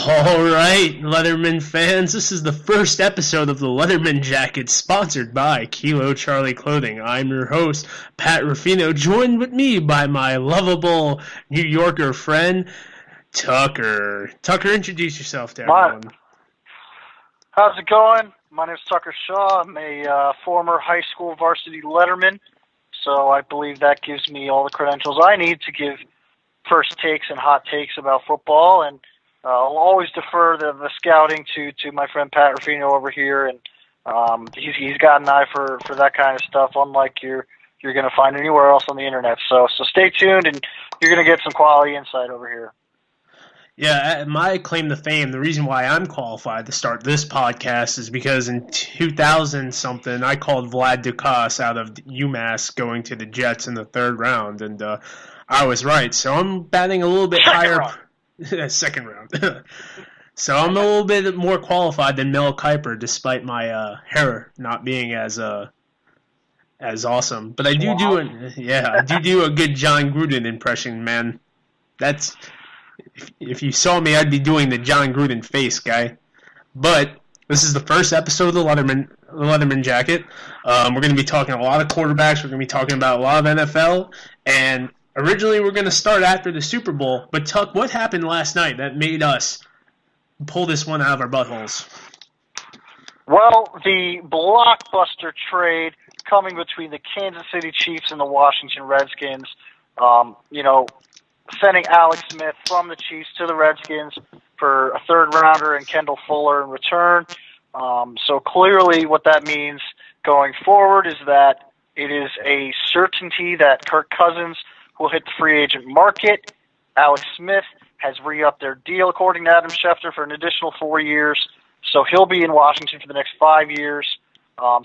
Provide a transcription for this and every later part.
All right, Letterman fans, this is the first episode of the Letterman Jacket, sponsored by Kilo Charlie Clothing. I'm your host, Pat Ruffino, joined with me by my lovable New Yorker friend, Tucker. Tucker, introduce yourself to everyone. How's it going? My name is Tucker Shaw. I'm a former high school varsity Letterman, so I believe that gives me all the credentials I need to give first takes and hot takes about football, and I'll always defer the scouting to my friend Pat Ruffino over here, and he's got an eye for that kind of stuff, unlike you're going to find anywhere else on the internet. So stay tuned, and you're going to get some quality insight over here. Yeah, my claim to fame, the reason why I'm qualified to start this podcast is because in 2000-something, I called Vlad Dukas out of UMass going to the Jets in the third round, and I was right. So I'm batting a little bit higher. Second round. So I'm a little bit more qualified than Mel Kiper, despite my hair not being as awesome. But I do do a good John Gruden impression, man. That's if you saw me, I'd be doing the John Gruden face, guy. But this is the first episode of the Letterman Jacket. We're going to be talking a lot of quarterbacks. We're going to be talking about a lot of NFL. And originally we're going to start after the Super Bowl. But, Tuck, what happened last night that made us pull this one out of our buttholes? Well, the blockbuster trade coming between the Kansas City Chiefs and the Washington Redskins, sending Alex Smith from the Chiefs to the Redskins for a third-rounder and Kendall Fuller in return. So clearly what that means going forward is that it is a certainty that Kirk Cousins will hit the free agent market. Alex Smith has re-upped their deal, according to Adam Schefter, for an additional 4 years. So he'll be in Washington for the next 5 years.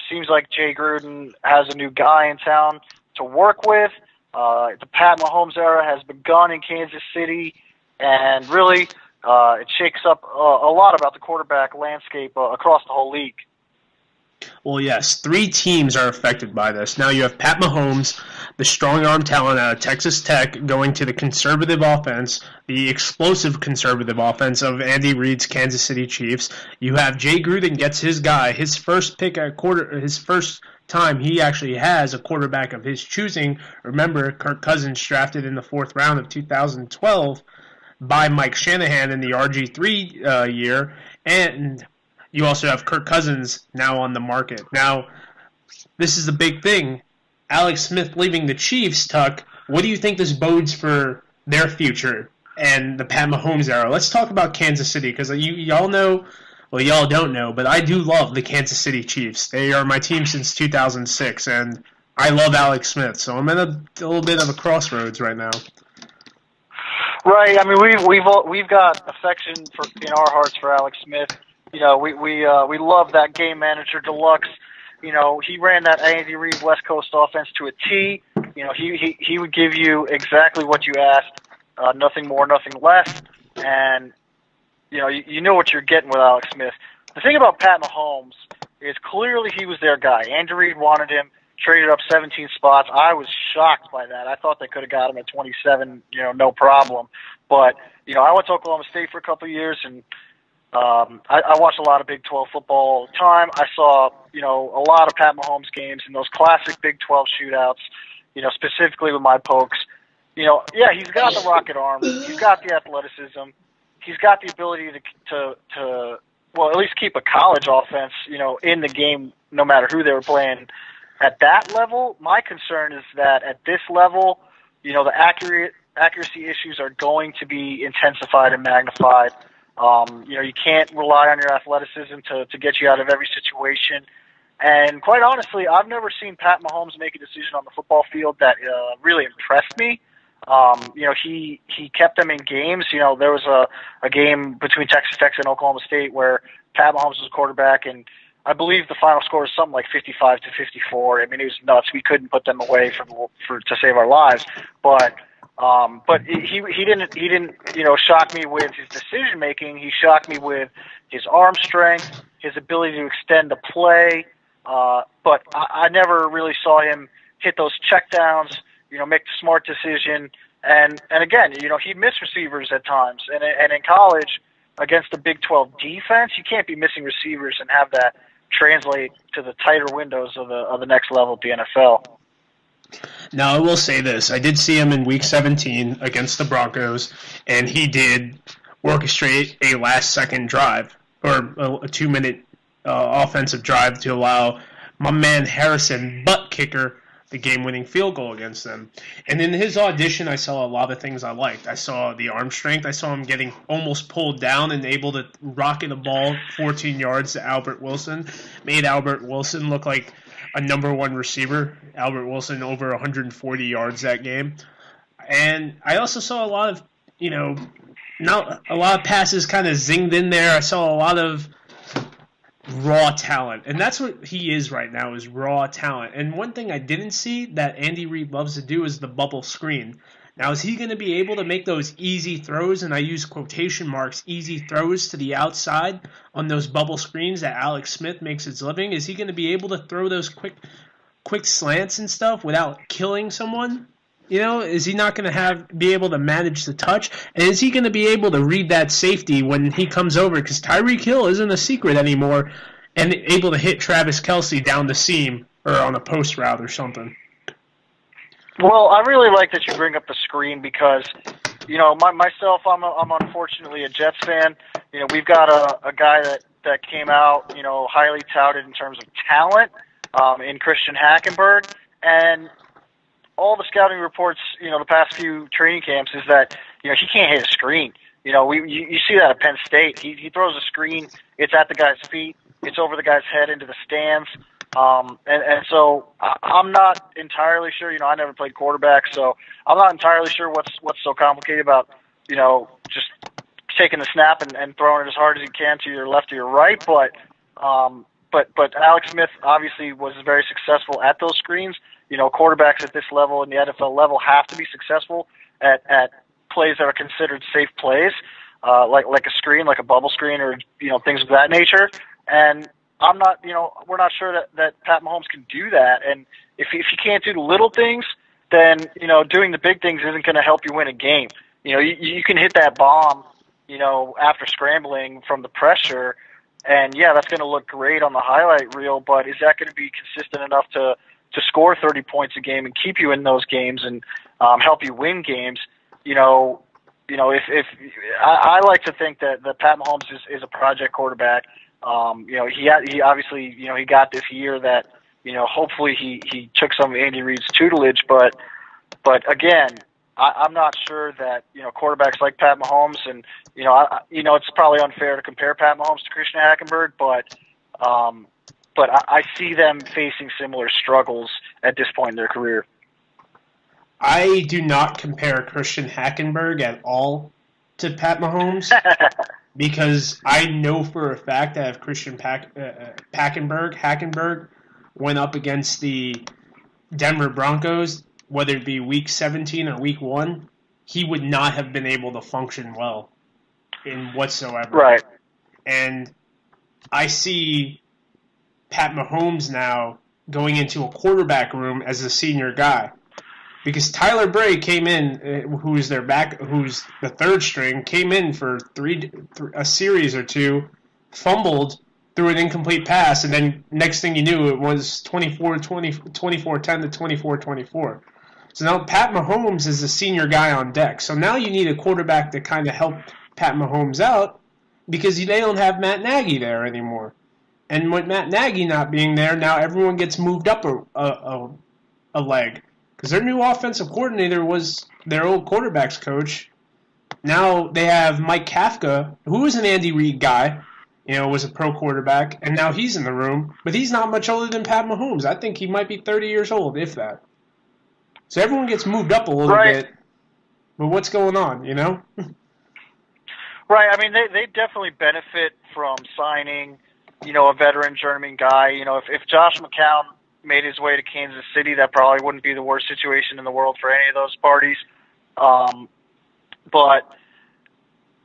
Seems like Jay Gruden has a new guy in town to work with. The Pat Mahomes era has begun in Kansas City, and really it shakes up a lot about the quarterback landscape across the whole league. Well, yes, 3 teams are affected by this. Now you have Pat Mahomes, the strong-arm talent out of Texas Tech, going to the conservative offense, the explosive conservative offense of Andy Reid's Kansas City Chiefs. You have Jay Gruden gets his guy, his first pick at his first time he actually has a quarterback of his choosing. Remember, Kirk Cousins drafted in the 4th round of 2012 by Mike Shanahan in the RG3 year, and you also have Kirk Cousins now on the market. Now, this is the big thing. Alex Smith leaving the Chiefs, Tuck, what do you think this bodes for their future and the Pat Mahomes era? Let's talk about Kansas City, because y'all know, well, y'all don't know, but I do love the Kansas City Chiefs. They are my team since 2006, and I love Alex Smith, so I'm at a little bit of a crossroads right now. Right. I mean, we've got affection in our hearts for Alex Smith. You know, we love that game manager deluxe. You know, he ran that Andy Reid West Coast offense to a T. You know, he would give you exactly what you asked, nothing more, nothing less. And you know what you're getting with Alex Smith. The thing about Pat Mahomes is clearly he was their guy. Andy Reid wanted him, traded up 17 spots. I was shocked by that. I thought they could have got him at 27, no problem. But I went to Oklahoma State for a couple of years, and I watched a lot of Big 12 football all the time. I saw, a lot of Pat Mahomes games and those classic Big 12 shootouts, specifically with my Pokes. Yeah, he's got the rocket arm. He's got the athleticism. He's got the ability to at least keep a college offense, in the game no matter who they were playing at that level. My concern is that at this level, the accuracy issues are going to be intensified and magnified. You can't rely on your athleticism to get you out of every situation. And quite honestly, I've never seen Pat Mahomes make a decision on the football field that really impressed me. He kept them in games. There was a game between Texas Tech and Oklahoma State where Pat Mahomes was quarterback, and I believe the final score was something like 55-54. I mean, it was nuts. We couldn't put them away to save our lives. But he didn't shock me with his decision making. He shocked me with his arm strength, his ability to extend the play. But I never really saw him hit those checkdowns, make the smart decision. And again, he'd miss receivers at times. And in college, against the Big 12 defense, you can't be missing receivers and have that translate to the tighter windows of the next level at the NFL. Now, I will say this. I did see him in Week 17 against the Broncos, and he did orchestrate a last-second drive, or a 2-minute offensive drive to allow my man Harrison, butt kicker, the game-winning field goal against them. And in his audition, I saw a lot of things I liked. I saw the arm strength. I saw him getting almost pulled down and able to rocket the ball 14 yards to Albert Wilson. Made Albert Wilson look like a number one receiver. Albert Wilson over 140 yards that game. And I also saw a lot of, not a lot of passes kind of zinged in there. I saw a lot of raw talent. And that's what he is right now, is raw talent. And one thing I didn't see that Andy Reid loves to do is the bubble screen. Now, is he going to be able to make those easy throws, and I use quotation marks, easy throws to the outside on those bubble screens that Alex Smith makes his living? Is he going to be able to throw those quick slants and stuff without killing someone? Is he not going to be able to manage the touch? And is he going to be able to read that safety when he comes over? Because Tyreek Hill isn't a secret anymore and able to hit Travis Kelce down the seam or on a post route or something. Well, I really like that you bring up the screen because, myself, I'm unfortunately a Jets fan. We've got a guy that came out, highly touted in terms of talent in Christian Hackenberg. And all the scouting reports, the past few training camps is that, he can't hit a screen. You see that at Penn State. He throws a screen. It's at the guy's feet. It's over the guy's head into the stands. And so I'm not entirely sure. I never played quarterback, so I'm not entirely sure what's so complicated about, just taking the snap and throwing it as hard as you can to your left or your right. But Alex Smith obviously was very successful at those screens. Quarterbacks at this level and the NFL level have to be successful at plays that are considered safe plays, like a screen, like a bubble screen, or things of that nature. And I'm not, we're not sure that Pat Mahomes can do that. And if you can't do the little things, then doing the big things isn't going to help you win a game. You can hit that bomb, after scrambling from the pressure, and yeah, that's going to look great on the highlight reel. But is that going to be consistent enough to score 30 points a game and keep you in those games and help you win games? If I like to think that Pat Mahomes is a project quarterback. He obviously, he got this year that, hopefully he took some of Andy Reid's tutelage, but again, I'm not sure that, quarterbacks like Pat Mahomes and, it's probably unfair to compare Pat Mahomes to Christian Hackenberg, but I see them facing similar struggles at this point in their career. I do not compare Christian Hackenberg at all to Pat Mahomes because I know for a fact that if Christian Hackenberg went up against the Denver Broncos, whether it be Week 17 or Week 1, he would not have been able to function well in whatsoever. Right. And I see Pat Mahomes now going into a quarterback room as a senior guy. Because Tyler Bray came in, who's the third string, came in for a series or two, fumbled, threw an incomplete pass, and then next thing you knew, it was 24-10 to 24-24. So now Pat Mahomes is the senior guy on deck. So now you need a quarterback to kind of help Pat Mahomes out because they don't have Matt Nagy there anymore. And with Matt Nagy not being there, now everyone gets moved up a leg. Because their new offensive coordinator was their old quarterback's coach. Now they have Mike Kafka, who was an Andy Reid guy, was a pro quarterback, and now he's in the room. But he's not much older than Pat Mahomes. I think he might be 30 years old, if that. So everyone gets moved up a little bit. But what's going on, Right. I mean, they definitely benefit from signing, a veteran journeyman guy. If Josh McCown made his way to Kansas City, that probably wouldn't be the worst situation in the world for any of those parties. But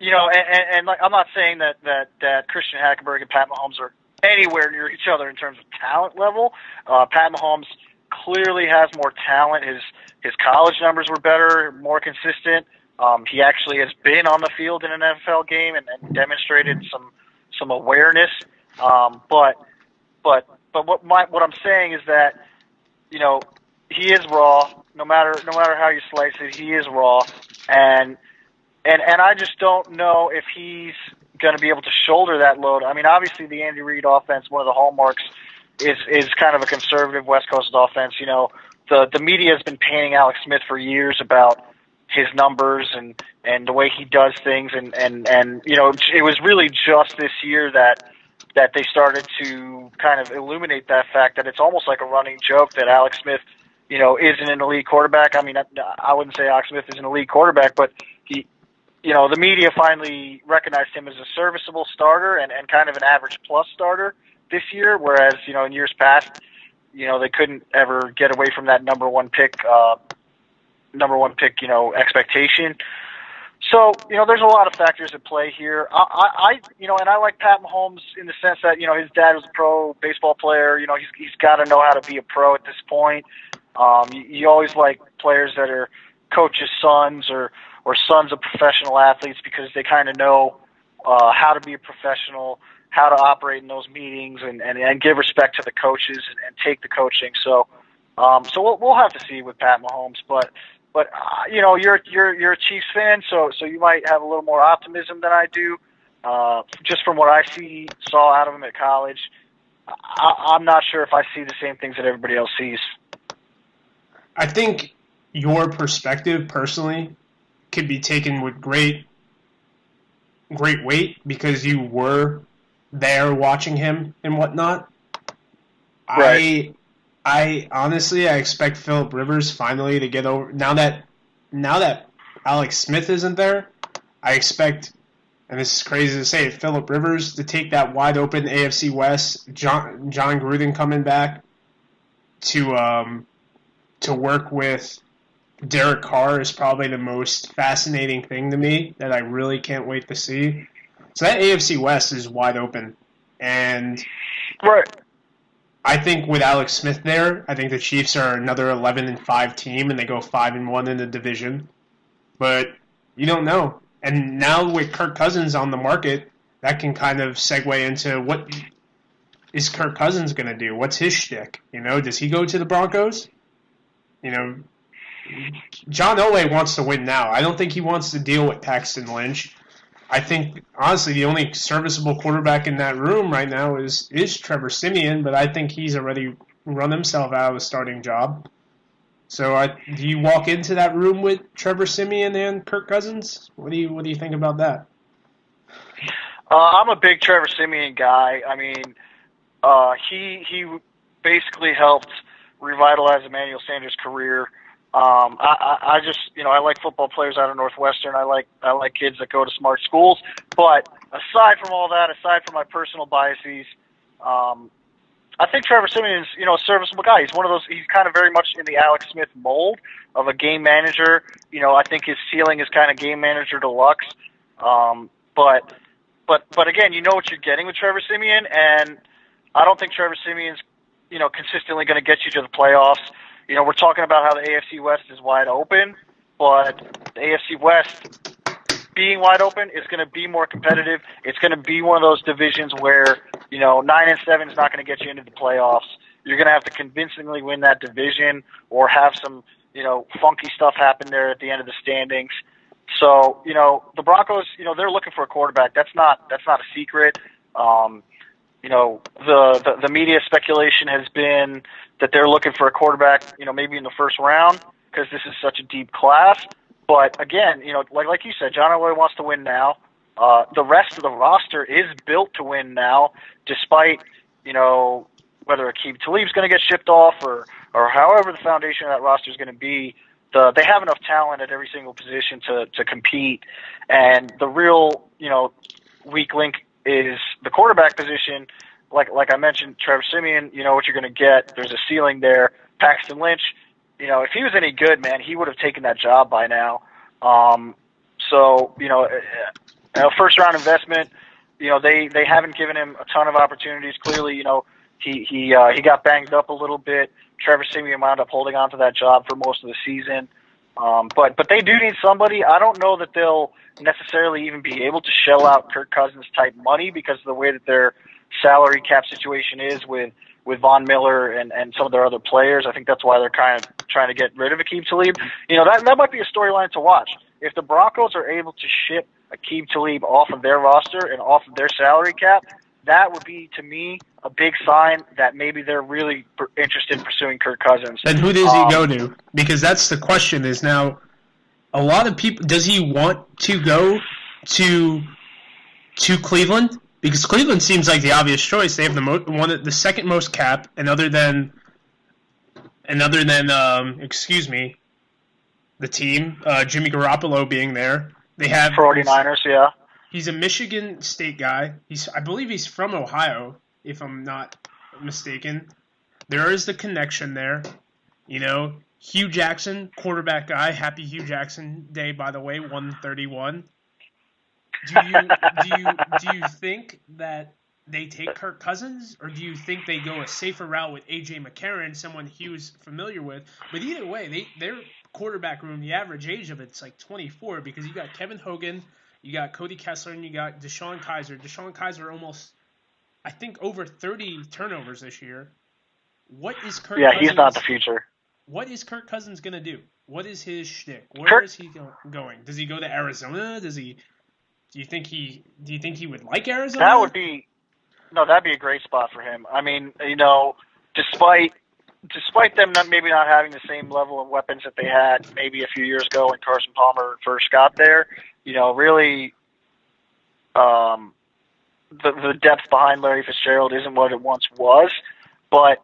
and like, I'm not saying that Christian Hackenberg and Pat Mahomes are anywhere near each other in terms of talent level. Pat Mahomes clearly has more talent. His college numbers were better, more consistent. He actually has been on the field in an NFL game and demonstrated some awareness. But what I'm saying is that, you know, he is raw. No matter how you slice it, he is raw, and I just don't know if he's going to be able to shoulder that load. I mean, obviously the Andy Reid offense, one of the hallmarks is kind of a conservative West Coast offense. You know, the media has been painting Alex Smith for years about his numbers and the way he does things, and you know, it was really just this year that they started to kind of illuminate that fact that it's almost like a running joke that Alex Smith, you know, isn't an elite quarterback. I mean, I wouldn't say Alex Smith is an elite quarterback, but he, you know, the media finally recognized him as a serviceable starter and kind of an average plus starter this year, whereas, you know, in years past, you know, they couldn't ever get away from that number one pick, you know, expectation. So, you know, there's a lot of factors at play here. You know, and I like Pat Mahomes in the sense that, you know, his dad was a pro baseball player. You know, he's got to know how to be a pro at this point. You always like players that are coaches' sons or sons of professional athletes because they kind of know how to be a professional, how to operate in those meetings, and give respect to the coaches and take the coaching. So we'll have to see with Pat Mahomes, but you know, you're a Chiefs fan, so you might have a little more optimism than I do. Just from what I saw out of him at college, I'm not sure if I see the same things that everybody else sees. I think your perspective personally could be taken with great weight because you were there watching him and whatnot. Right. I honestly, I expect Phillip Rivers finally to get over now that Alex Smith isn't there. I expect, and this is crazy to say, Phillip Rivers to take that wide open AFC West. John Gruden coming back to work with Derek Carr is probably the most fascinating thing to me that I really can't wait to see. So that AFC West is wide open, and Right. I think with Alex Smith there, I think the Chiefs are another 11-5 team, and they go 5-1 in the division. But you don't know. And now with Kirk Cousins on the market, that can kind of segue into what is Kirk Cousins going to do? What's his shtick? You know, does he go to the Broncos? You know, John Elway wants to win now. I don't think he wants to deal with Paxton Lynch. I think, honestly, the only serviceable quarterback in that room right now is Trevor Siemian, but I think he's already run himself out of a starting job. So do you walk into that room with Trevor Siemian and Kirk Cousins? What do you think about that? I'm a big Trevor Siemian guy. I mean, he basically helped revitalize Emmanuel Sanders' career. I just, you know, I like football players out of Northwestern. I like kids that go to smart schools. But aside from all that, aside from my personal biases, I think Trevor Siemian is, you know, a serviceable guy. He's one of those. He's kind of very much in the Alex Smith mold of a game manager. You know, I think his ceiling is kind of game manager deluxe. But again, you know what you're getting with Trevor Siemian, and I don't think Trevor Siemian's, you know, consistently going to get you to the playoffs. You know, we're talking about how the AFC West is wide open, but the AFC West being wide open is going to be more competitive. It's going to be one of those divisions where, you know, 9-7 is not going to get you into the playoffs. You're going to have to convincingly win that division or have some, you know, funky stuff happen there at the end of the standings. So, you know, the Broncos, you know, they're looking for a quarterback. That's not a secret. You know, the media speculation has been that they're looking for a quarterback, you know, maybe in the first round because this is such a deep class. But again, you know, like you said, John Elway wants to win now. The rest of the roster is built to win now, despite, you know, whether Aqib Talib's going to get shipped off or however the foundation of that roster is going to be. They have enough talent at every single position to compete. And the real, you know, weak link is the quarterback position. Like I mentioned, Trevor Siemian, you know what you're going to get. There's a ceiling there. Paxton Lynch, you know, if he was any good, man, he would have taken that job by now. So, you know, a first-round investment, you know, they haven't given him a ton of opportunities. Clearly, you know, he got banged up a little bit. Trevor Siemian wound up holding on to that job for most of the season. But they do need somebody. I don't know that they'll necessarily even be able to shell out Kirk Cousins type money because of the way that their salary cap situation is with Von Miller and some of their other players. I think that's why they're kind of trying to get rid of Aqib Talib. You know, that might be a storyline to watch. If the Broncos are able to ship Aqib Talib off of their roster and off of their salary cap, that would be, to me, a big sign that maybe they're really interested in pursuing Kirk Cousins. Then who does he go to? Because that's the question is now, a lot of people, does he want to go to Cleveland? Because Cleveland seems like the obvious choice. They have the second most cap, and other than the team, Jimmy Garoppolo being there, they have 49ers, yeah. He's a Michigan State guy. I believe he's from Ohio, if I'm not mistaken. There is the connection there. You know, Hugh Jackson, quarterback guy. Happy Hugh Jackson Day, by the way, 131. Do you think that they take Kirk Cousins, or do you think they go a safer route with A.J. McCarron, someone Hugh's familiar with? But either way, their quarterback room, the average age of it's like 24 because you got Kevin Hogan, you got Cody Kessler, and you got Deshaun Kaiser. Deshaun Kaiser almost, I think, over 30 turnovers this year. What is Kirk Cousins? He's not the future. What is Kirk Cousins going to do? What is his shtick? Where is he going? Does he go to Arizona? Do you think he would like Arizona? That'd be a great spot for him. I mean, you know, despite them maybe not having the same level of weapons that they had maybe a few years ago when Carson Palmer first got there, you know, really, the depth behind Larry Fitzgerald isn't what it once was. But,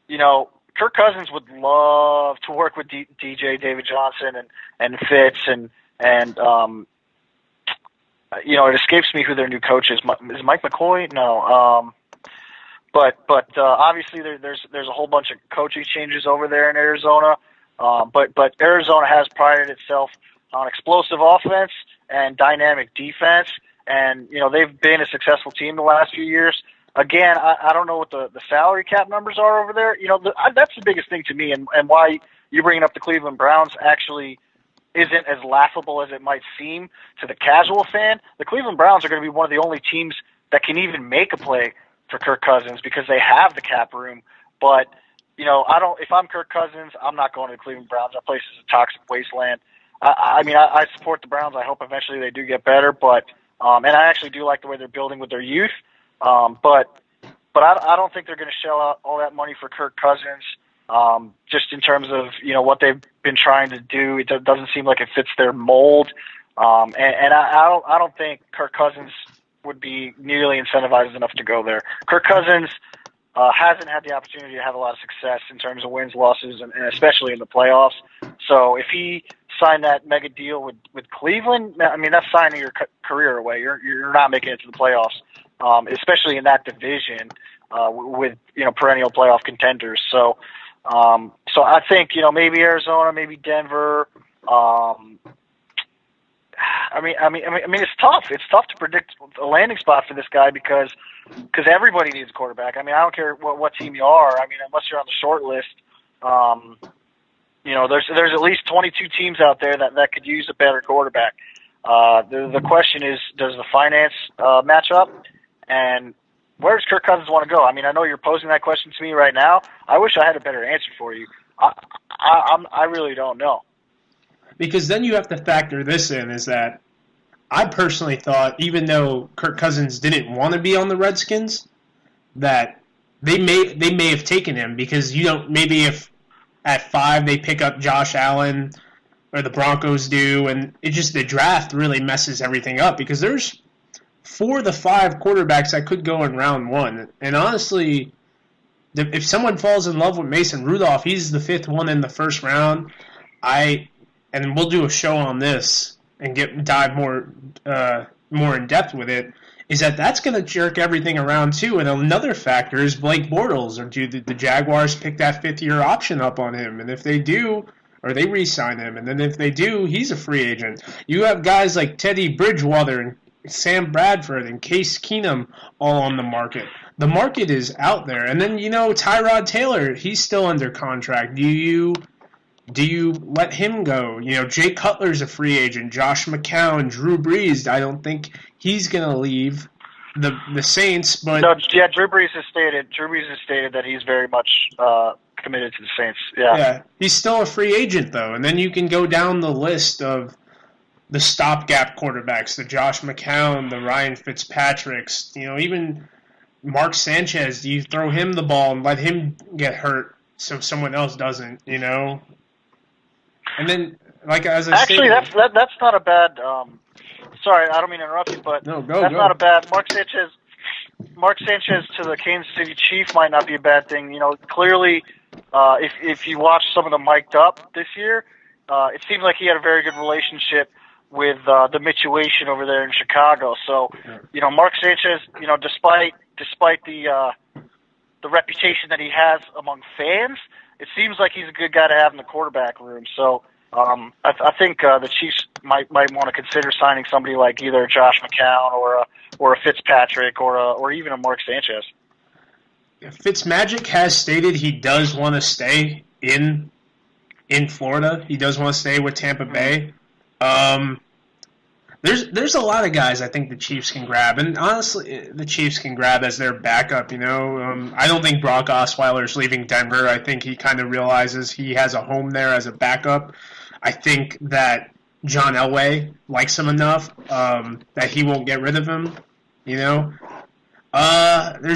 you know, Kirk Cousins would love to work with DJ, David Johnson, and Fitz, and you know, it escapes me who their new coach is. Is Mike McCoy? No. But obviously there's a whole bunch of coaching changes over there in Arizona. But Arizona has prided itself on explosive offense and dynamic defense, and you know they've been a successful team the last few years. Again, I don't know what the salary cap numbers are over there. You know, that's the biggest thing to me, and why you bringing up the Cleveland Browns actually isn't as laughable as it might seem to the casual fan. The Cleveland Browns are going to be one of the only teams that can even make a play for Kirk Cousins because they have the cap room. But, you know, if I'm Kirk Cousins, I'm not going to the Cleveland Browns. That place is a toxic wasteland. I mean, I support the Browns. I hope eventually they do get better, but and I actually do like the way they're building with their youth. But I don't think they're going to shell out all that money for Kirk Cousins. Just in terms of, you know, what they've been trying to do, it doesn't seem like it fits their mold. And I don't think Kirk Cousins would be nearly incentivized enough to go there. Kirk Cousins hasn't had the opportunity to have a lot of success in terms of wins, losses, and especially in the playoffs. So if he signed that mega deal with Cleveland, I mean, that's signing your career away. You're not making it to the playoffs, especially in that division with, you know, perennial playoff contenders. So I think, you know, maybe Arizona, maybe Denver. I mean, it's tough. It's tough to predict a landing spot for this guy because everybody needs a quarterback. I mean, I don't care what team you are. I mean, unless you're on the short list, you know, there's at least 22 teams out there that could use a better quarterback. The question is, does the finance match up? And where does Kirk Cousins want to go? I mean, I know you're posing that question to me right now. I wish I had a better answer for you. I really don't know. Because then you have to factor this in, is that I personally thought, even though Kirk Cousins didn't want to be on the Redskins, that they may have taken him because, you know, maybe if at 5 they pick up Josh Allen or the Broncos do, and it just, the draft really messes everything up because there's 4 of the 5 quarterbacks that could go in round 1. And honestly, if someone falls in love with Mason Rudolph, he's the 5th one in the first round. And we'll do a show on this and dive more in depth with it, is that's going to jerk everything around too. And another factor is Blake Bortles. Or do the Jaguars pick that 5th-year option up on him? And if they do, or they re-sign him, and then if they do, he's a free agent. You have guys like Teddy Bridgewater and Sam Bradford and Case Keenum all on the market. The market is out there. And then, you know, Tyrod Taylor, he's still under contract. Do you Do you let him go? Jay Cutler's a free agent. Josh McCown, Drew Brees. I don't think he's going to leave the Saints, but no, yeah, Drew Brees has stated that he's very much committed to the Saints. Yeah, he's still a free agent though. And then you can go down the list of the stopgap quarterbacks, the Josh McCown, the Ryan Fitzpatricks. Even Mark Sanchez. Do you throw him the ball and let him get hurt so someone else doesn't? And then, as I actually, stated, that's not a bad. Sorry, I don't mean to interrupt you, but no, that's not a bad. Mark Sanchez to the Kansas City Chiefs might not be a bad thing. Clearly, if you watch some of the mic'd up this year, it seemed like he had a very good relationship with the Mitchuation over there in Chicago. So, Mark Sanchez, despite the reputation that he has among fans, it seems like he's a good guy to have in the quarterback room. So, I think the Chiefs might want to consider signing somebody like either Josh McCown or a Fitzpatrick or even a Mark Sanchez. Fitzmagic has stated he does want to stay in Florida. He does want to stay with Tampa Bay. There's a lot of guys I think the Chiefs can grab, and honestly, the Chiefs can grab as their backup. I don't think Brock Osweiler's leaving Denver. I think he kind of realizes he has a home there as a backup. I think that John Elway likes him enough that he won't get rid of him. There's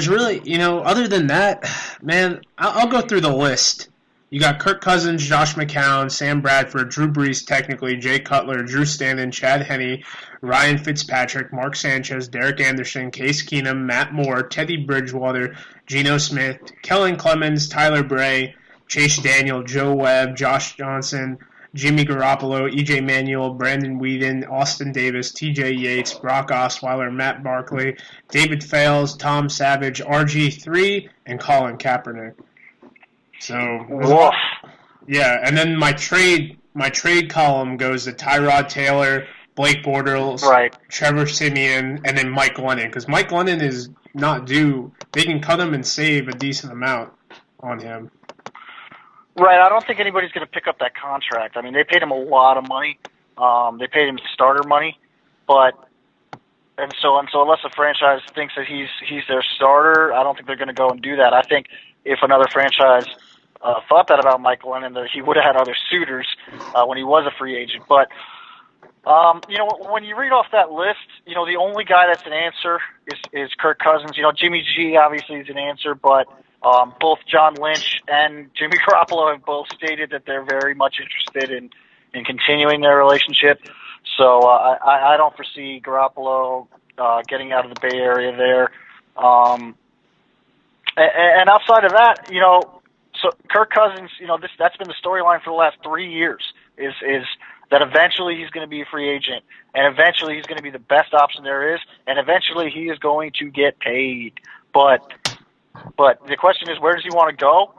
really, other than that, man, I'll go through the list. You got Kirk Cousins, Josh McCown, Sam Bradford, Drew Brees, technically, Jay Cutler, Drew Stanton, Chad Henne, Ryan Fitzpatrick, Mark Sanchez, Derek Anderson, Case Keenum, Matt Moore, Teddy Bridgewater, Geno Smith, Kellen Clemens, Tyler Bray, Chase Daniel, Joe Webb, Josh Johnson, Jimmy Garoppolo, E.J. Manuel, Brandon Weeden, Austin Davis, T.J. Yates, Brock Osweiler, Matt Barkley, David Fales, Tom Savage, RG3, and Colin Kaepernick. So, woof. Yeah, and then my trade column goes to Tyrod Taylor, Blake Bortles, right, Trevor Siemian, and then Mike Glennon. Because Mike Glennon is not due. They can cut him and save a decent amount on him. Right, I don't think anybody's going to pick up that contract. I mean, they paid him a lot of money. They paid him starter money, and so unless a franchise thinks that he's their starter, I don't think they're going to go and do that. I think if another franchise thought that about Mike Glennon, that he would have had other suitors when he was a free agent. But when you read off that list, the only guy that's an answer is Kirk Cousins. Jimmy G obviously is an answer, but both John Lynch and Jimmy Garoppolo have both stated that they're very much interested in continuing their relationship. So I don't foresee Garoppolo getting out of the Bay Area there. And outside of that, so Kirk Cousins, that's been the storyline for the last 3 years is that eventually he's going to be a free agent, and eventually he's going to be the best option there is, and eventually he is going to get paid. But the question is, where does he want to go?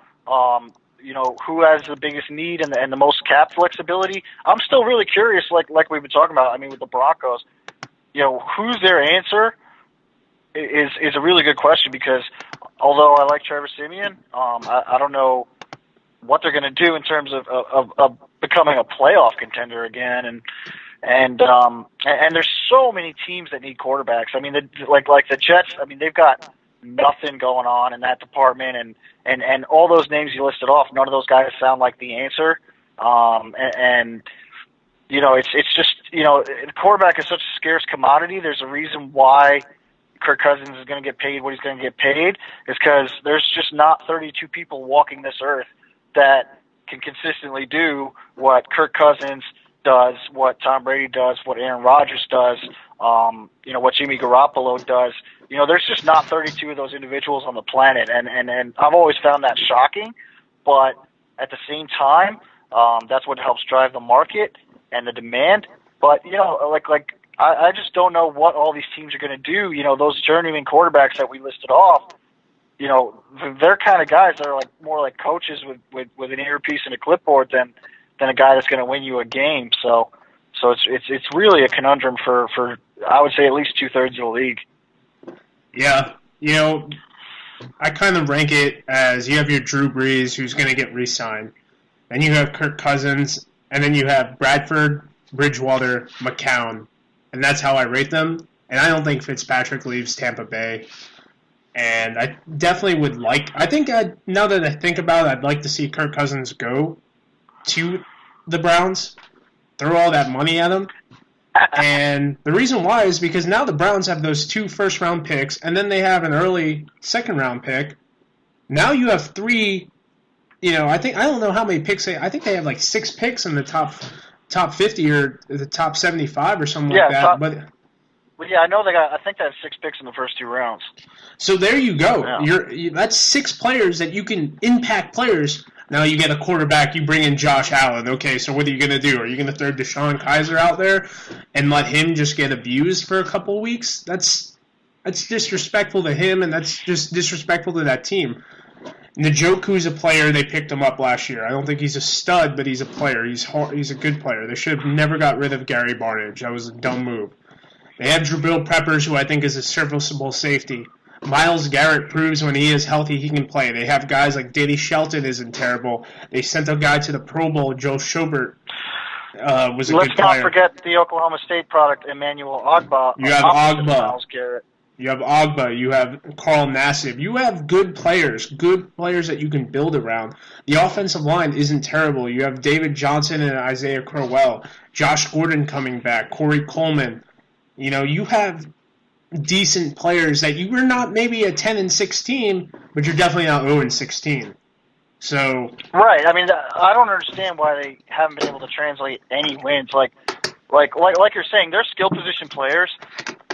Who has the biggest need and the most cap flexibility? I'm still really curious, like we've been talking about. I mean, with the Broncos, who's their answer is a really good question, because although I like Trevor Siemian, I don't know what they're going to do in terms of becoming a playoff contender again, and there's so many teams that need quarterbacks. I mean, like the Jets. I mean, they've got nothing going on in that department, and all those names you listed off, none of those guys sound like the answer. It's just quarterback is such a scarce commodity. There's a reason why Kirk Cousins is going to get paid what he's going to get paid, is because there's just not 32 people walking this earth that can consistently do what Kirk Cousins does, what Tom Brady does, what Aaron Rodgers does, what Jimmy Garoppolo does. There's just not 32 of those individuals on the planet, and I've always found that shocking. But at the same time, that's what helps drive the market and the demand. But I just don't know what all these teams are going to do. Those journeyman quarterbacks that we listed off, they're kind of guys that are more like coaches with an earpiece and a clipboard than a guy that's going to win you a game. So it's really a conundrum for I would say at least 2/3 of the league. Yeah, I kind of rank it as you have your Drew Brees, who's going to get re-signed, Then you have Kirk Cousins, and then you have Bradford, Bridgewater, McCown, and that's how I rate them. And I don't think Fitzpatrick leaves Tampa Bay. And I definitely would like. I think now that I think about it, I'd like to see Kirk Cousins go to the Browns, throw all that money at him. And the reason why is because now the Browns have those 2 first-round picks, and then they have an early second-round pick. Now you have 3. I don't know how many picks I think they have like 6 picks in the top 50 or the top 75 or something like that. But yeah, I know I think they have 6 picks in the first 2 rounds. So there you go. Yeah. That's 6 players that you can impact players. Now you get a quarterback, you bring in Josh Allen. Okay, so what are you going to do? Are you going to throw Deshaun Kaiser out there and let him just get abused for a couple of weeks? That's disrespectful to him, and that's just disrespectful to that team. Njoku's a player. They picked him up last year. I don't think he's a stud, but he's a player. He's a good player. They should have never got rid of Gary Barnidge. That was a dumb move. They have Jabril Peppers, who I think is a serviceable safety. Myles Garrett proves when he is healthy he can play. They have guys like Danny Shelton isn't terrible. They sent a guy to the Pro Bowl, Joe Schobert. Was a good player. Let's not forget the Oklahoma State product, Emmanuel Ogbah. You have Ogbah. Myles Garrett. You have Ogbah. You have Carl Nassib. You have good players that you can build around. The offensive line isn't terrible. You have David Johnson and Isaiah Crowell. Josh Gordon coming back. Corey Coleman. You have decent players that you were not maybe a 10-6 team, but you're definitely not 0-16. So right. I mean, I don't understand why they haven't been able to translate any wins. Like you're saying, their skill position players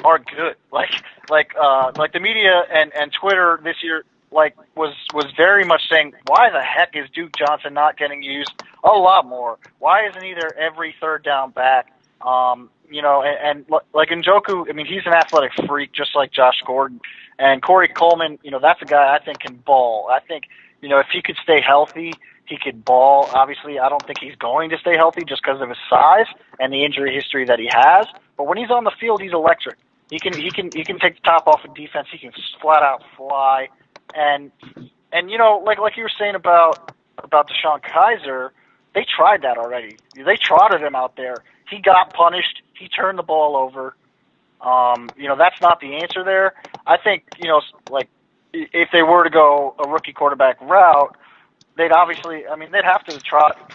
are good. Like the media and Twitter this year was very much saying, why the heck is Duke Johnson not getting used a lot more? Why isn't he there every third down back? And like Njoku, I mean, he's an athletic freak just like Josh Gordon. And Corey Coleman, that's a guy I think can ball. I think, if he could stay healthy, he could ball. Obviously, I don't think he's going to stay healthy just because of his size and the injury history that he has. But when he's on the field, he's electric. He can take the top off of defense. He can flat out fly. And like you were saying about Deshaun Kaiser, they tried that already. They trotted him out there. He got punished. He turned the ball over. That's not the answer there. I think, if they were to go a rookie quarterback route, they'd have to trot,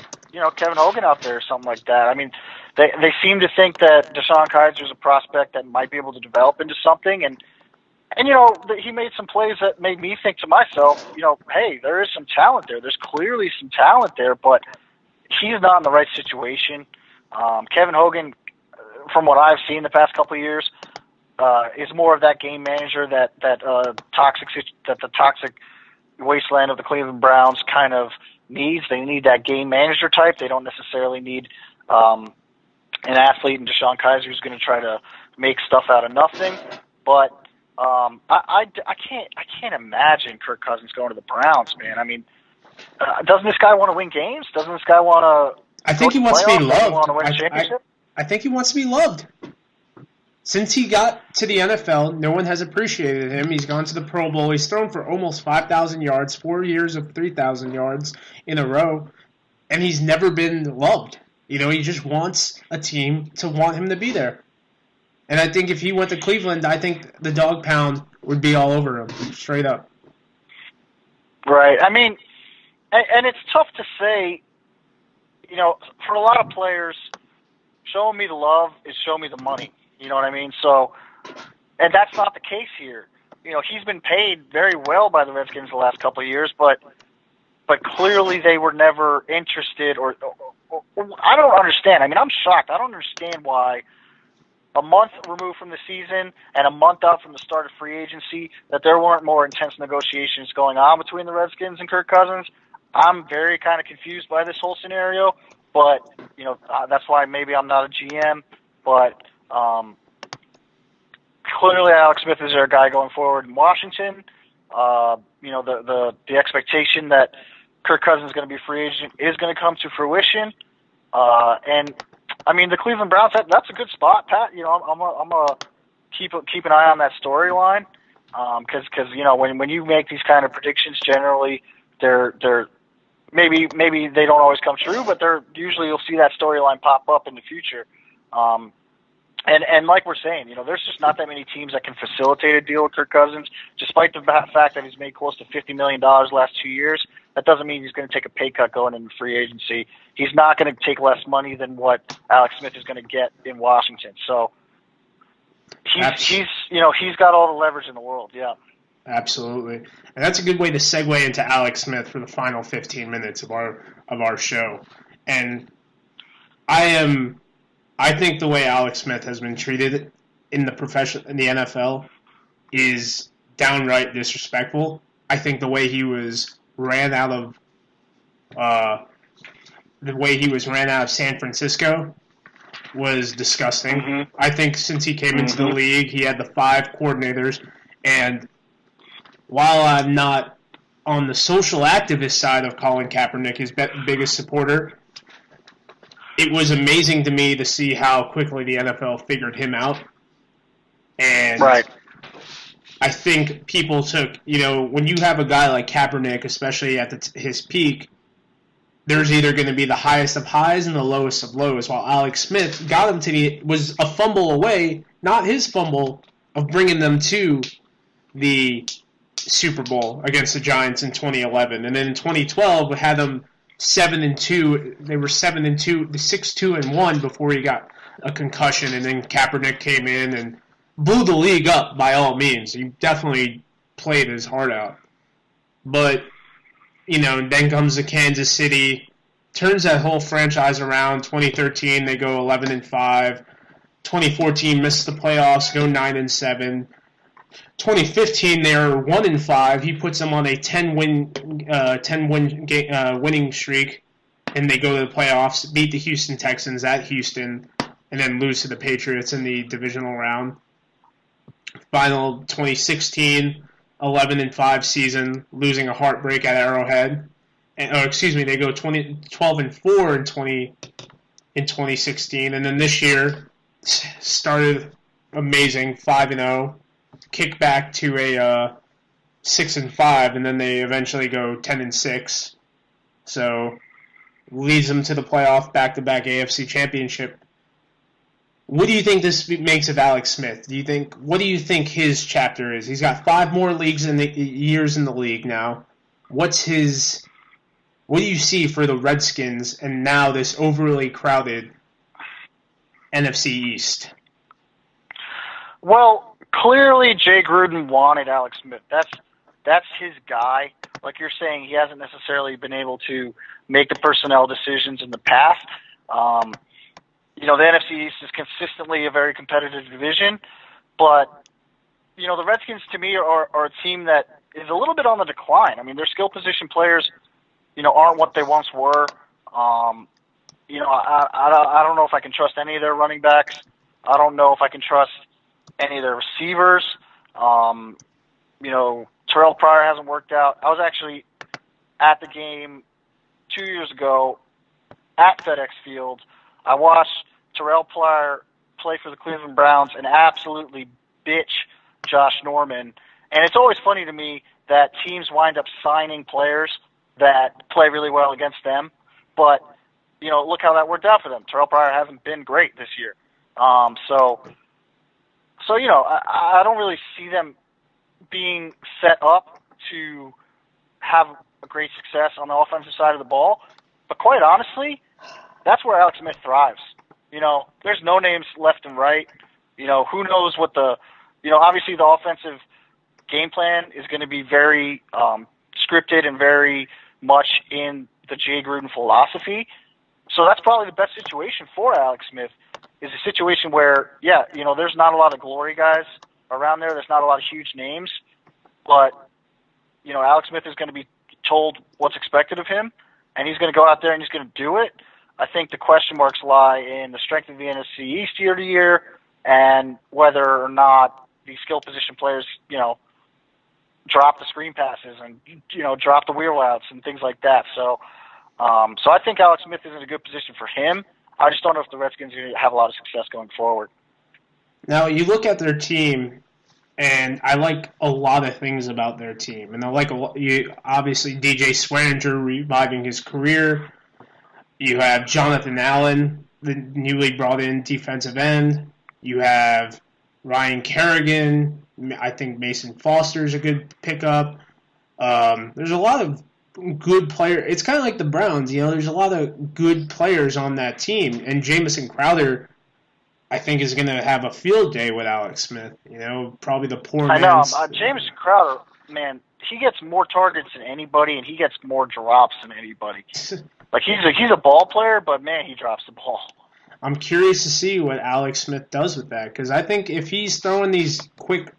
Kevin Hogan out there or something like that. I mean, they seem to think that Deshaun Kaiser is a prospect that might be able to develop into something. And he made some plays that made me think to myself, hey, there is some talent there. There's clearly some talent there, but he's not in the right situation. Kevin Hogan, from what I've seen the past couple of years, is more of that game manager that the toxic wasteland of the Cleveland Browns kind of needs. They need that game manager type. They don't necessarily need an athlete in Deshaun Kaiser who's going to try to make stuff out of nothing. But I can't imagine Kirk Cousins going to the Browns, man. I mean, doesn't this guy want to win games? Doesn't this guy want to? I think he wants to be loved. I think he wants to be loved. Since he got to the NFL, no one has appreciated him. He's gone to the Pro Bowl. He's thrown for almost 5,000 yards, 4 years of 3,000 yards in a row, and he's never been loved. He just wants a team to want him to be there. And I think if he went to Cleveland, I think the dog pound would be all over him, straight up. Right. I mean, and it's tough to say, for a lot of players, showing me the love is show me the money. You know what I mean? So, and that's not the case here. He's been paid very well by the Redskins the last couple of years, but clearly they were never interested or I don't understand. I mean, I'm shocked. I don't understand why a month removed from the season and a month out from the start of free agency that there weren't more intense negotiations going on between the Redskins and Kirk Cousins. I'm very kind of confused by this whole scenario, but, that's why maybe I'm not a GM, but clearly Alex Smith is their guy going forward in Washington. The expectation that Kirk Cousins is going to be free agent is going to come to fruition. And I mean, the Cleveland Browns, that's a good spot, Pat. I'm gonna keep an eye on that storyline. Cause when you make these kind of predictions, generally they're maybe they don't always come true, but they're usually you'll see that storyline pop up in the future. And like we're saying, there's just not that many teams that can facilitate a deal with Kirk Cousins, despite the fact that he's made close to $50 million last 2 years. That doesn't mean he's going to take a pay cut going into free agency. He's not going to take less money than what Alex Smith is going to get in Washington. So he's got all the leverage in the world. Yeah. Absolutely. And that's a good way to segue into Alex Smith for the final 15 minutes of our show. And I think the way Alex Smith has been treated in the NFL is downright disrespectful. I think the way he was ran out of San Francisco was disgusting. Mm-hmm. I think since he came into the league, he had the 5 coordinators, and while I'm not on the social activist side of Colin Kaepernick, his biggest supporter, it was amazing to me to see how quickly the NFL figured him out. And right. I think people took, when you have a guy like Kaepernick, especially at his peak, there's either going to be the highest of highs and the lowest of lows, while Alex Smith got him was a fumble away, not his fumble, of bringing them to the Super Bowl against the Giants in 2011. And then in 2012, we had them 7-2. They were 7-2, 6-2-1 before he got a concussion, and then Kaepernick came in and blew the league up by all means. He definitely played his heart out. But, then comes to Kansas City, turns that whole franchise around. 2013, they go 11-5. 2014, missed the playoffs, go 9-7. 2015, they're 1-5. He puts them on a 10-win winning streak, and they go to the playoffs, beat the Houston Texans at Houston, and then lose to the Patriots in the divisional round. Final 2016, 11-5 season, losing a heartbreak at Arrowhead. They go 12-4 in 2016, and then this year started amazing, 5-0. Kick back to a 6-5, and then they eventually go 10-6. So leads them to the playoff back-to-back AFC Championship. What do you think this makes of Alex Smith? What do you think his chapter is? He's got 5 more years in the league now. What do you see for the Redskins and now this overly crowded NFC East? Well, clearly Jay Gruden wanted Alex Smith. That's his guy. Like you're saying, he hasn't necessarily been able to make the personnel decisions in the past. The NFC East is consistently a very competitive division, but the Redskins to me are a team that is a little bit on the decline. I mean, their skill position players, aren't what they once were. I don't know if I can trust any of their running backs. I don't know if I can trust any of their receivers. Terrell Pryor hasn't worked out. I was actually at the game 2 years ago at FedEx Field. I watched Terrell Pryor play for the Cleveland Browns and absolutely bitch Josh Norman. And it's always funny to me that teams wind up signing players that play really well against them. But, look how that worked out for them. Terrell Pryor hasn't been great this year. I don't really see them being set up to have a great success on the offensive side of the ball. But quite honestly, that's where Alex Smith thrives. There's no names left and right. Who knows what obviously the offensive game plan is going to be very scripted and very much in the Jay Gruden philosophy. So that's probably the best situation for Alex Smith, is a situation where, there's not a lot of glory guys around there. There's not a lot of huge names. But, Alex Smith is going to be told what's expected of him, and he's going to go out there and he's going to do it. I think the question marks lie in the strength of the NFC East year to year and whether or not the skill position players, drop the screen passes and, drop the wheel routes and things like that. So I think Alex Smith is in a good position for him. I just don't know if the Redskins are going to have a lot of success going forward. Now, you look at their team, And I like a lot of things about their team. And I like obviously DJ Swearinger reviving his career. You have Jonathan Allen, the newly brought in defensive end. You have Ryan Kerrigan. I think Mason Foster is a good pickup. There's a lot of good players. It's kind of like the Browns, there's a lot of good players on that team. And Jamison Crowder, I think, is going to have a field day with Alex Smith. Probably the poor man's. I know. Jamison Crowder, man, he gets more targets than anybody, and he gets more drops than anybody. Like, he's a ball player, but, man, he drops the ball. I'm curious to see what Alex Smith does with that, because I think if he's throwing these quick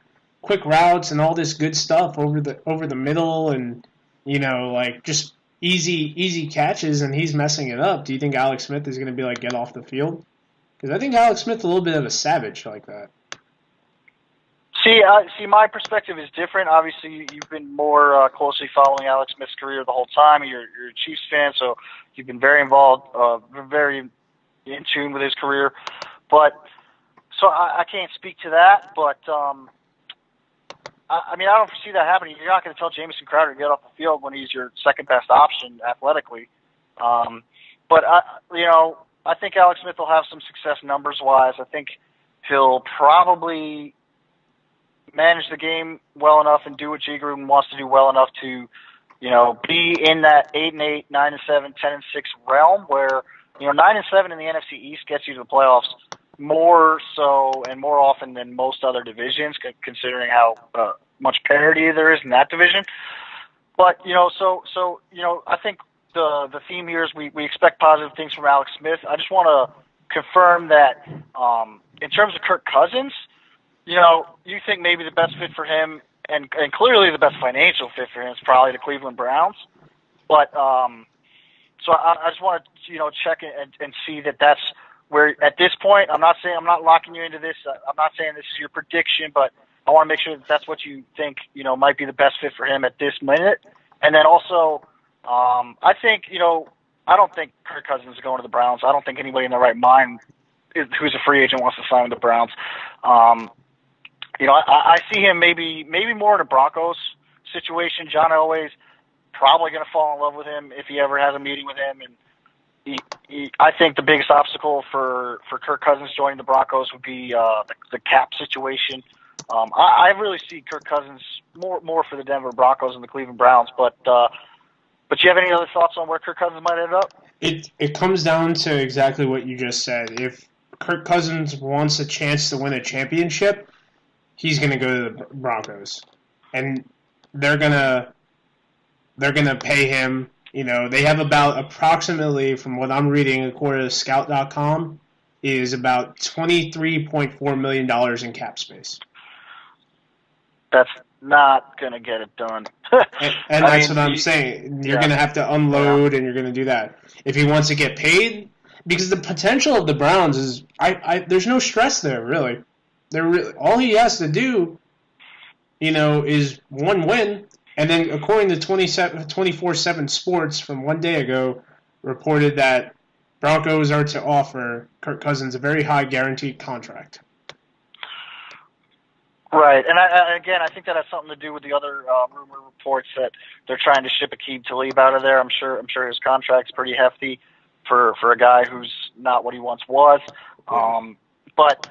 routes and all this good stuff over the middle and, just easy catches, and he's messing it up, do you think Alex Smith is going to be like, get off the field? Because I think Alex Smith's a little bit of a savage like that. See, my perspective is different. Obviously, you've been more closely following Alex Smith's career the whole time. You're a Chiefs fan, so you've been very involved, very in tune with his career. But so I can't speak to that. But I don't foresee that happening. You're not going to tell Jamison Crowder to get off the field when he's your second best option athletically. But I think Alex Smith will have some success numbers wise. I think he'll probably manage the game well enough and do what G Gruden wants to do well enough to, be in that 8-8, 9-7, 10-6 realm where, 9-7 in the NFC East gets you to the playoffs more so and more often than most other divisions, considering how much parity there is in that division. But, I think the theme here is we expect positive things from Alex Smith. I just want to confirm that in terms of Kirk Cousins, you think maybe the best fit for him, and clearly the best financial fit for him is probably the Cleveland Browns. But so I just want to check and see that that's where at this point. I'm not locking you into this. I'm not saying this is your prediction, but I want to make sure that that's what you think might be the best fit for him at this minute. And then also, I think I don't think Kirk Cousins is going to the Browns. I don't think anybody in their right mind who's a free agent wants to sign with the Browns. I see him maybe more in a Broncos situation. John Elway's probably going to fall in love with him if he ever has a meeting with him. And I think the biggest obstacle for Kirk Cousins joining the Broncos would be the cap situation. I really see Kirk Cousins more for the Denver Broncos and the Cleveland Browns. But you have any other thoughts on where Kirk Cousins might end up? It comes down to exactly what you just said. If Kirk Cousins wants a chance to win a championship, he's going to go to the Broncos, and they're gonna pay him. They have about approximately, from what I'm reading, according to Scout.com, is about $23.4 million in cap space. That's not going to get it done. and that's what I'm saying. You're going to have to unload, and you're going to do that. If he wants to get paid, because the potential of the Browns is, there's no stress there, really. All he has to do, is one win. And then, according to 24/7 Sports from one day ago, reported that Broncos are to offer Kirk Cousins a very high guaranteed contract. Right, and I think that has something to do with the other rumor reports that they're trying to ship Aqib Talib out of there. I'm sure his contract's pretty hefty for a guy who's not what he once was. But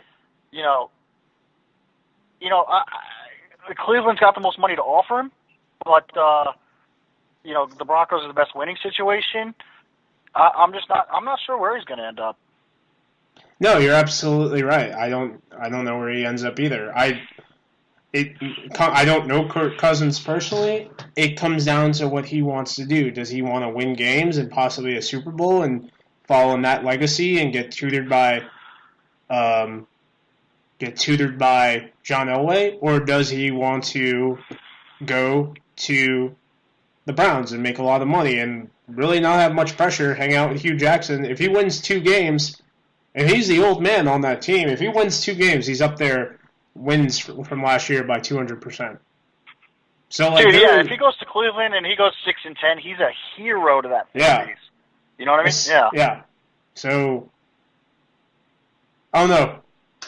Cleveland's got the most money to offer him, but the Broncos are the best winning situation. I'm not sure where he's going to end up. No, you're absolutely right. I don't know where he ends up either. I don't know Kirk Cousins personally. It comes down to what he wants to do. Does he want to win games and possibly a Super Bowl and follow in that legacy and get tutored by John Elway, or does he want to go to the Browns and make a lot of money and really not have much pressure, hang out with Hugh Jackson? If he wins 2 games, and he's the old man on that team, if he wins 2 games, he's up there, wins from last year by 200%. So, dude, if he goes to Cleveland and he goes 6-10, he's a hero to that fan base. You know what I mean? Yeah. So, I don't know.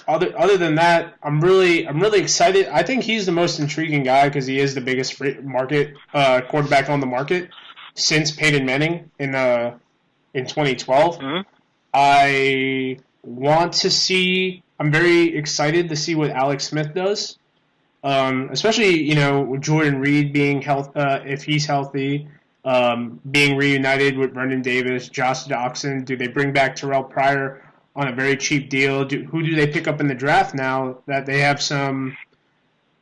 other than that, I'm really excited. I think he's the most intriguing guy because he is the biggest market quarterback on the market since Peyton Manning in 2012. Mm-hmm. I want to see. I'm very excited to see what Alex Smith does, especially with Jordan Reed being if he's healthy, being reunited with Brendan Davis, Josh Doxson. Do they bring back Terrell Pryor on a very cheap deal? Who do they pick up in the draft now that they have some?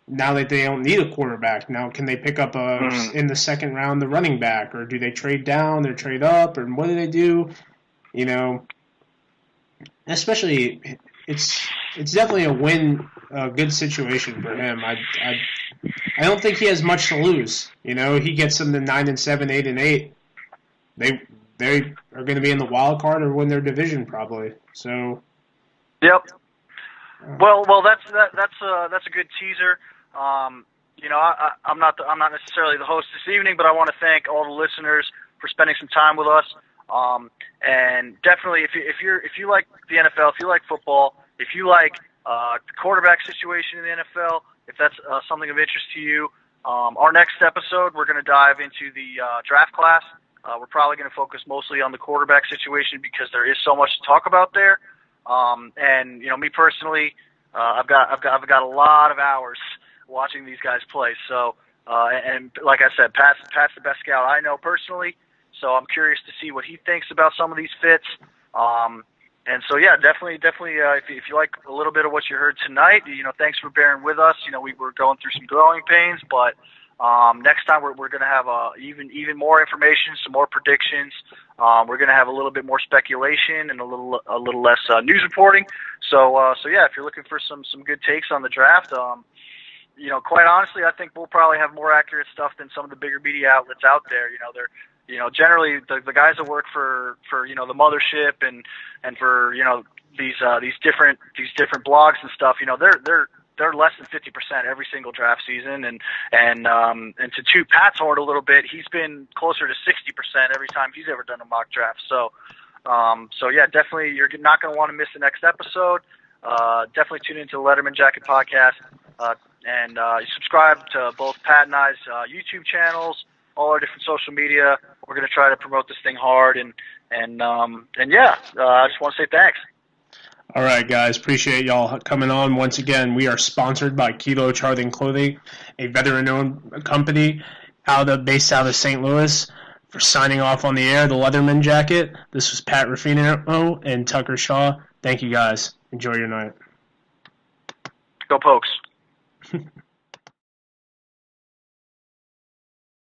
Now that they don't need a quarterback, now can they pick up in the second round the running back, or do they trade down or trade up, or what do they do? Especially, it's definitely a good situation for him. I don't think he has much to lose. He gets them to 9-7, 8-8. They are going to be in the wild card or win their division probably. So. Yep. Well, that's a good teaser. I'm not necessarily the host this evening, but I want to thank all the listeners for spending some time with us. And definitely, if you like the NFL, if you like football, if you like the quarterback situation in the NFL, if that's something of interest to you, our next episode we're going to dive into the draft class. We're probably going to focus mostly on the quarterback situation because there is so much to talk about there. And me personally, I've got a lot of hours watching these guys play. So and like I said, Pat's the best scout I know personally. So I'm curious to see what he thinks about some of these fits. And so, yeah, definitely, if you like a little bit of what you heard tonight, thanks for bearing with us. We were going through some growing pains, but next time we're going to have even more information, some more predictions. We're going to have a little bit more speculation and a little less news reporting. So yeah, if you're looking for some good takes on the draft, quite honestly, I think we'll probably have more accurate stuff than some of the bigger media outlets out there. They're generally the guys that work for the mothership and for these different blogs and stuff. They're less than 50% every single draft season, and to toot Pat's horn a little bit, he's been closer to 60% every time he's ever done a mock draft. So yeah, definitely you're not going to want to miss the next episode. Definitely tune into the Letterman Jacket podcast, and subscribe to both Pat and I's YouTube channels, all our different social media. We're going to try to promote this thing hard, and yeah, I just want to say thanks. All right, guys. Appreciate y'all coming on. Once again, we are sponsored by Kilo Charting Clothing, a veteran-owned company based out of St. Louis. For signing off on the air, the Letterman Jacket, this was Pat Ruffino and Tucker Shaw. Thank you, guys. Enjoy your night. Go Pokes.